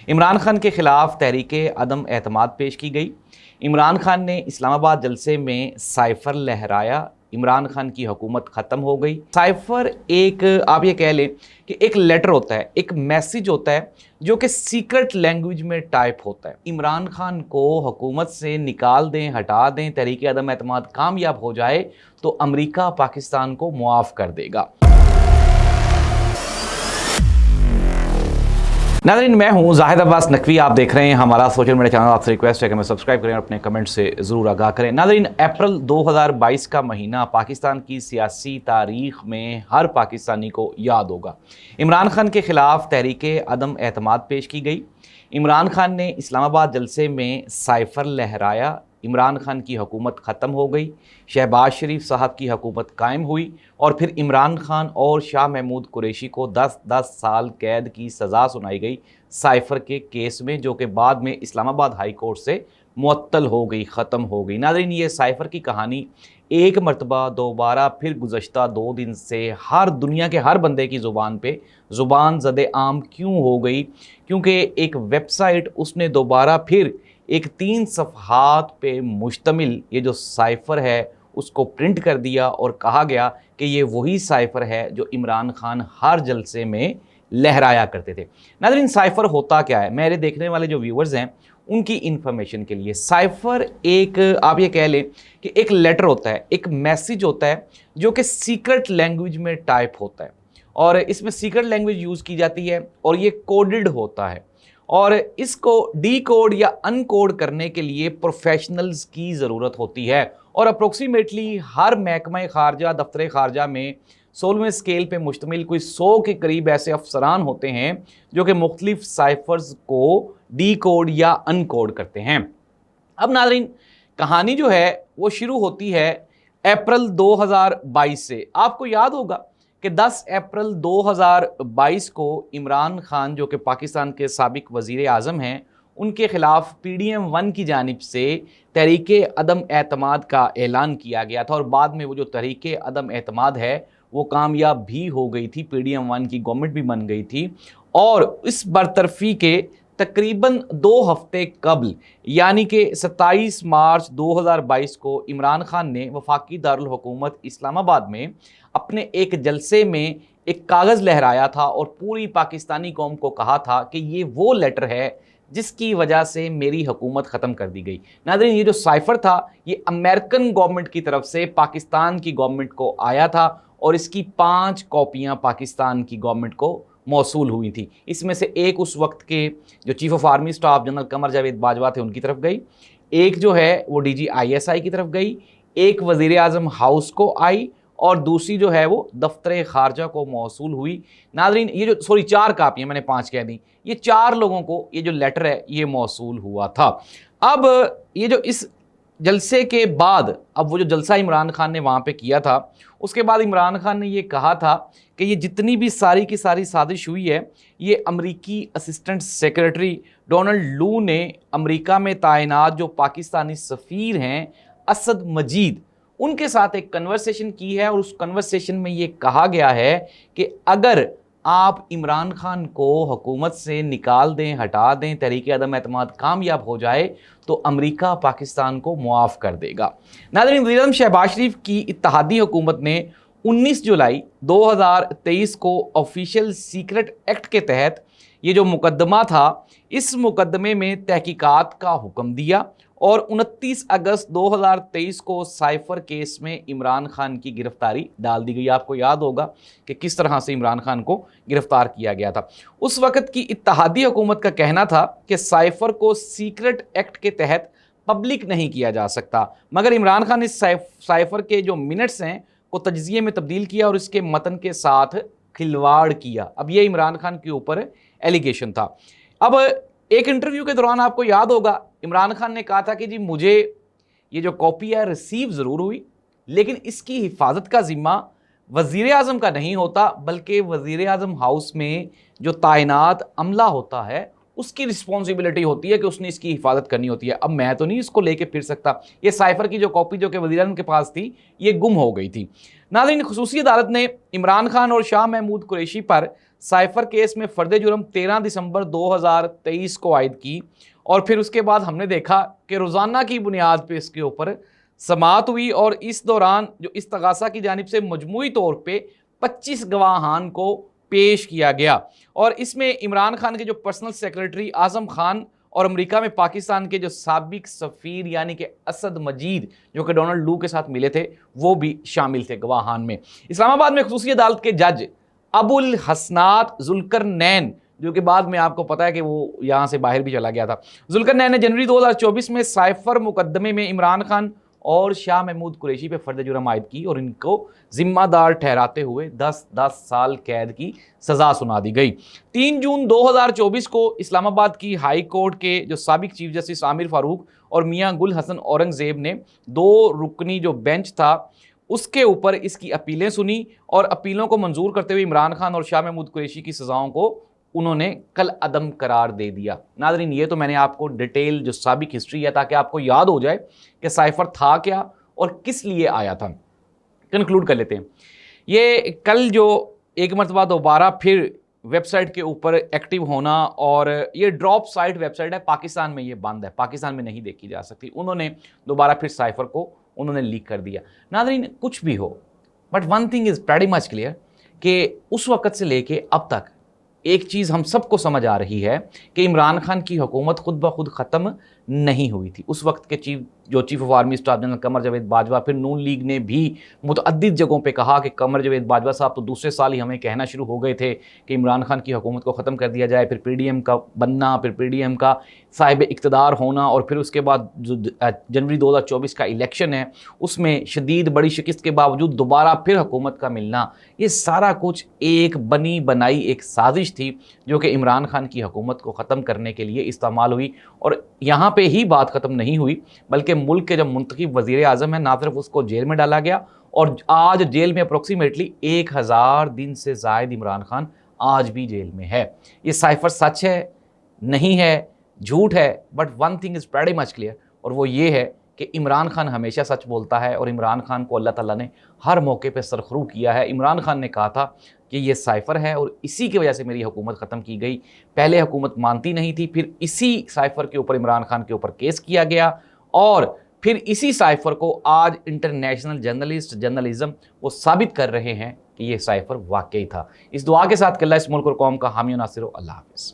عمران خان کے خلاف تحریک عدم اعتماد پیش کی گئی۔ عمران خان نے اسلام آباد جلسے میں سائفر لہرایا۔ عمران خان کی حکومت ختم ہو گئی۔ سائفر ایک آپ یہ کہہ لیں کہ ایک لیٹر ہوتا ہے، ایک میسیج ہوتا ہے جو کہ سیکرٹ لینگویج میں ٹائپ ہوتا ہے۔ عمران خان کو حکومت سے نکال دیں، ہٹا دیں، تحریک عدم اعتماد کامیاب ہو جائے تو امریکہ پاکستان کو معاف کر دے گا۔ ناظرین، میں ہوں زاہد عباس نقوی، آپ دیکھ رہے ہیں ہمارا سوشل میڈیا چینل۔ آپ سے ریکویسٹ ہے کہ ہمیں سبسکرائب کریں اور اپنے کمنٹ سے ضرور آگاہ کریں۔ ناظرین، اپریل 2022 کا مہینہ پاکستان کی سیاسی تاریخ میں ہر پاکستانی کو یاد ہوگا۔ عمران خان کے خلاف تحریک عدم اعتماد پیش کی گئی۔ عمران خان نے اسلام آباد جلسے میں سائفر لہرایا۔ عمران خان کی حکومت ختم ہو گئی، شہباز شریف صاحب کی حکومت قائم ہوئی اور پھر عمران خان اور شاہ محمود قریشی کو 10 سال قید کی سزا سنائی گئی سائفر کے کیس میں، جو کہ بعد میں اسلام آباد ہائی کورٹ سے معطل ہو گئی، ختم ہو گئی۔ ناظرین، یہ سائفر کی کہانی ایک مرتبہ دوبارہ پھر گزشتہ 2 دن سے ہر دنیا کے ہر بندے کی زبان پہ زبان زد عام کیوں ہو گئی؟ کیونکہ ایک ویب سائٹ اس نے دوبارہ پھر ایک 3 صفحات پہ مشتمل یہ جو سائفر ہے اس کو پرنٹ کر دیا اور کہا گیا کہ یہ وہی سائفر ہے جو عمران خان ہر جلسے میں لہرایا کرتے تھے۔ ناظرین، سائفر ہوتا کیا ہے؟ میرے دیکھنے والے جو ویورز ہیں ان کی انفارمیشن کے لیے، سائفر ایک آپ یہ کہہ لیں کہ ایک لیٹر ہوتا ہے، ایک میسیج ہوتا ہے جو کہ سیکرٹ لینگویج میں ٹائپ ہوتا ہے، اور اس میں سیکرٹ لینگویج یوز کی جاتی ہے اور یہ کوڈڈ ہوتا ہے، اور اس کو ڈی کوڈ یا ان کوڈ کرنے کے لیے پروفیشنلز کی ضرورت ہوتی ہے، اور اپروکسیمیٹلی ہر محکمہ خارجہ، دفتر خارجہ میں 16ویں اسکیل پہ مشتمل کوئی 100 کے قریب ایسے افسران ہوتے ہیں جو کہ مختلف سائفرز کو ڈی کوڈ یا ان کوڈ کرتے ہیں۔ اب ناظرین، کہانی جو ہے وہ شروع ہوتی ہے اپریل 2022 سے۔ آپ کو یاد ہوگا کہ 10 اپریل 2022 کو عمران خان جو کہ پاکستان کے سابق وزیر اعظم ہیں، ان کے خلاف PDM-1 کی جانب سے تحریک عدم اعتماد کا اعلان کیا گیا تھا، اور بعد میں وہ جو تحریک عدم اعتماد ہے وہ کامیاب بھی ہو گئی تھی، PDM-1 کی گورنمنٹ بھی بن گئی تھی، اور اس برطرفی کے تقریباً 2 ہفتے قبل یعنی کہ 27 مارچ 2022 کو عمران خان نے وفاقی دارالحکومت اسلام آباد میں اپنے ایک جلسے میں ایک کاغذ لہرایا تھا اور پوری پاکستانی قوم کو کہا تھا کہ یہ وہ لیٹر ہے جس کی وجہ سے میری حکومت ختم کر دی گئی۔ ناظرین، یہ جو سائفر تھا یہ امریکن گورنمنٹ کی طرف سے پاکستان کی گورنمنٹ کو آیا تھا، اور اس کی 5 کاپیاں پاکستان کی گورنمنٹ کو موصول ہوئی تھی۔ اس میں سے ایک اس وقت کے جو chief of army staff general Qamar Javed Bajwa تھے ان کی طرف گئی، ایک جو ہے وہ DG ISI کی طرف گئی، ایک وزیر اعظم ہاؤس کو آئی، اور دوسری جو ہے وہ دفتر خارجہ کو موصول ہوئی۔ ناظرین، یہ جو 4 کاپیاں، میں نے 5 کہہ دیں، یہ 4 لوگوں کو یہ جو لیٹر ہے یہ موصول ہوا تھا۔ اب یہ جو اس جلسے کے بعد، اب وہ جو جلسہ عمران خان نے وہاں پہ کیا تھا، اس کے بعد عمران خان نے یہ کہا تھا کہ یہ جتنی بھی ساری کی ساری سازش ہوئی ہے یہ امریکی اسسٹنٹ سیکریٹری ڈونلڈ لو نے امریکہ میں تعینات جو پاکستانی سفیر ہیں اسد مجید، ان کے ساتھ ایک کنورسیشن کی ہے، اور اس کنورسیشن میں یہ کہا گیا ہے کہ اگر آپ عمران خان کو حکومت سے نکال دیں، ہٹا دیں، تحریک عدم اعتماد کامیاب ہو جائے تو امریکہ پاکستان کو معاف کر دے گا۔ ناظرین، وزیر اعظم شہباز شریف کی اتحادی حکومت نے 19 جولائی 2023 کو آفیشیل سیکرٹ ایکٹ کے تحت یہ جو مقدمہ تھا، اس مقدمے میں تحقیقات کا حکم دیا، اور 29 اگست 2023 کو سائفر کیس میں عمران خان کی گرفتاری ڈال دی گئی۔ آپ کو یاد ہوگا کہ کس طرح سے عمران خان کو گرفتار کیا گیا تھا۔ اس وقت کی اتحادی حکومت کا کہنا تھا کہ سائفر کو سیکرٹ ایکٹ کے تحت پبلک نہیں کیا جا سکتا، مگر عمران خان نے سائفر کے جو منٹس ہیں کو تجزیے میں تبدیل کیا اور اس کے متن کے ساتھ کھلواڑ کیا۔ اب یہ عمران خان کے اوپر ایلیگیشن تھا۔ اب ایک انٹرویو کے دوران آپ کو یاد ہوگا عمران خان نے کہا تھا کہ جی مجھے یہ جو کاپی ہے ریسیو ضرور ہوئی، لیکن اس کی حفاظت کا ذمہ وزیر اعظم کا نہیں ہوتا، بلکہ وزیر اعظم ہاؤس میں جو تعینات عملہ ہوتا ہے اس کی رسپانسبلٹی ہوتی ہے کہ اس نے اس کی حفاظت کرنی ہوتی ہے. اب میں تو نہیں اس کو لے کے پھر سکتا. یہ سائفر کی جو کاپی جو کہ وزیر اعظم کے پاس تھی یہ گم ہو گئی تھی. ناظرین، خصوصی عدالت نے عمران خان اور شاہ محمود قریشی پر سائفر کیس میں فرد جرم 13 دسمبر 2023 کو عائد کی، اور پھر اس کے بعد ہم نے دیکھا کہ روزانہ کی بنیاد پہ اس کے اوپر سماعت ہوئی، اور اس دوران جو استغاثہ کی جانب سے مجموعی طور پہ 25 گواہان کو پیش کیا گیا، اور اس میں عمران خان کے جو پرسنل سیکریٹری اعظم خان اور امریکہ میں پاکستان کے جو سابق سفیر یعنی کہ اسد مجید جو کہ ڈونلڈ لو کے ساتھ ملے تھے وہ بھی شامل تھے گواہان میں. اسلام آباد میں خصوصی عدالت کے جج ابو الحسنات ذوالقرنین، جو کہ بعد میں آپ کو پتا ہے کہ وہ یہاں سے باہر بھی چلا گیا تھا، ذوالقرنین نے جنوری 2024 میں سائفر مقدمے میں عمران خان اور شاہ محمود قریشی پہ فرد جرم عائد کی اور ان کو ذمہ دار ٹھہراتے ہوئے 10 سال قید کی سزا سنا دی گئی. 3 جون 2024 کو اسلام آباد کی ہائی کورٹ کے جو سابق چیف جسٹس عامر فاروق اور میاں گل حسن اورنگزیب نے 2 رکنی جو بینچ تھا اس کے اوپر اس کی اپیلیں سنی، اور اپیلوں کو منظور کرتے ہوئے عمران خان اور شاہ محمود قریشی کی سزاؤں کو انہوں نے کل عدم قرار دے دیا. ناظرین، یہ تو میں نے آپ کو ڈیٹیل جو سابق ہسٹری ہے تاکہ آپ کو یاد ہو جائے کہ سائفر تھا کیا اور کس لیے آیا تھا. کنکلوڈ کر لیتے ہیں. یہ کل جو ایک مرتبہ دوبارہ پھر ویب سائٹ کے اوپر ایکٹیو ہونا، اور یہ ڈراپ سائٹ ویب سائٹ ہے، پاکستان میں یہ بند ہے، پاکستان میں نہیں دیکھی جا سکتی. انہوں نے دوبارہ پھر سائفر کو انہوں نے لیک کر دیا. ناظرین، کچھ بھی ہو but one thing is pretty much clear کہ اس وقت سے لے کے اب تک ایک چیز ہم سب کو سمجھ آ رہی ہے کہ عمران خان کی حکومت خود بخود ختم نہیں ہوئی تھی. اس وقت کے chief of army staff general Qamar Javed Bajwa, پھر نون لیگ نے بھی متعدد جگہوں پہ کہا کہ قمر جاوید باجوہ صاحب تو دوسرے سال ہی ہمیں کہنا شروع ہو گئے تھے کہ عمران خان کی حکومت کو ختم کر دیا جائے. پھر پی ڈی ایم کا بننا، پھر پی ڈی ایم کا صاحب اقتدار ہونا، اور پھر اس کے بعد جو جنوری 2024 کا الیکشن ہے اس میں شدید بڑی شکست کے باوجود دوبارہ پھر حکومت کا ملنا، یہ سارا کچھ ایک بنی بنائی ایک سازش تھی جو کہ عمران خان کی حکومت کو ختم کرنے کے لیے استعمال ہوئی. اور یہاں پہ ہی بات ختم نہیں ہوئی بلکہ ملک کے جو منتخب وزیر اعظم ہیں نہ صرف اس کو جیل میں ڈالا گیا، اور آج جیل میں اپروکسیمیٹلی 1000 دن سے زائد عمران خان آج بھی جیل میں ہے. یہ سائفر سچ ہے نہیں ہے، جھوٹ ہے، but one thing is pretty much clear, اور وہ یہ ہے کہ عمران خان ہمیشہ سچ بولتا ہے، اور عمران خان کو اللہ تعالیٰ نے ہر موقع پہ سرخرو کیا ہے. عمران خان نے کہا تھا کہ یہ سائفر ہے اور اسی کی وجہ سے میری حکومت ختم کی گئی. پہلے حکومت مانتی نہیں تھی، پھر اسی سائفر کے اوپر عمران خان کے اوپر کیس کیا گیا، اور پھر اسی سائفر کو آج انٹرنیشنل جرنلزم وہ ثابت کر رہے ہیں کہ یہ سائفر واقعی تھا. اس دعا کے ساتھ کہ اللہ اس ملک اور قوم کا حامی و ناصر ہو. اللہ حافظ.